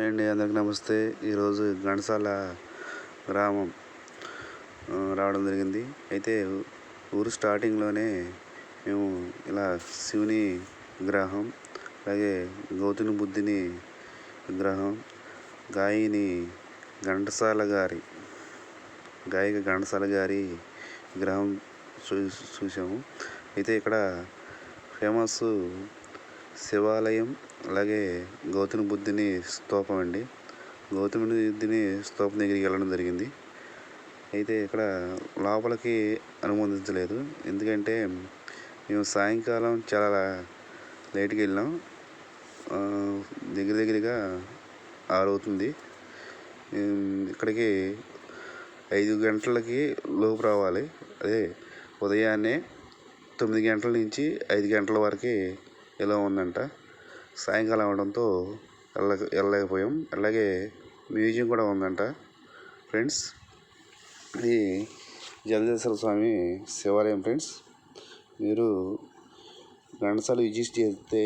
అండి అందరికి నమస్తే. ఈరోజు ఘంటసాల గ్రామం రావడం జరిగింది. అయితే ఊరు స్టార్టింగ్లోనే మేము ఇలా శివుని విగ్రహం, అలాగే గౌతమి బుద్ధుని విగ్రహం, గాయని గాయక ఘంటసాల గారి విగ్రహం చూసాము. అయితే ఇక్కడ ఫేమస్ శివాలయం, అలాగే గౌతమి బుద్ధుని స్తూపం అండి. గౌతమి బుద్ధుని స్తూపం దగ్గరికి వెళ్ళడం జరిగింది. అయితే ఇక్కడ లోపలికి అనుమతించలేదు. ఎందుకంటే మేము సాయంకాలం చాలా లేట్కి వెళ్ళాం. దగ్గరగా 6 అవుతుంది. ఇక్కడికి 5 గంటలకి లోపు రావాలి. అదే ఉదయాన్నే 9 గంటల నుంచి 5 గంటల వరకు ఇలా ఉందంట. సాయంకాలం అవడంతో వెళ్ళలేకపోయాం. అలాగే మ్యూజియం కూడా ఉందంట ఫ్రెండ్స్. ఇది జలదేశ్వర స్వామి శివాలయం ఫ్రెండ్స్. మీరు ఘంటసాల విజిట్ చేస్తే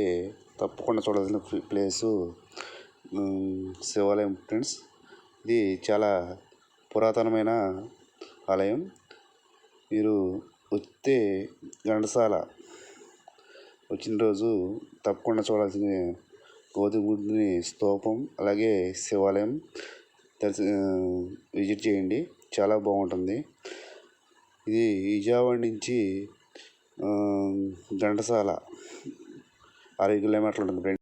తప్పకుండా చూడాల్సిన ప్లేసు శివాలయం ఫ్రెండ్స్. ఇది చాలా పురాతనమైన ఆలయం. మీరు వస్తే ఘంటసాల వచ్చిన రోజు తప్పకుండా చూడాల్సిన గౌతమి బుద్ధుని స్తూపం, అలాగే శివాలయం విజిట్ చేయండి. చాలా బాగుంటుంది. ఇది విజయవాడ నుంచి ఘంటసాల 60 కిలోమీటర్లు ఉంటుంది ఫ్రెండ్స్.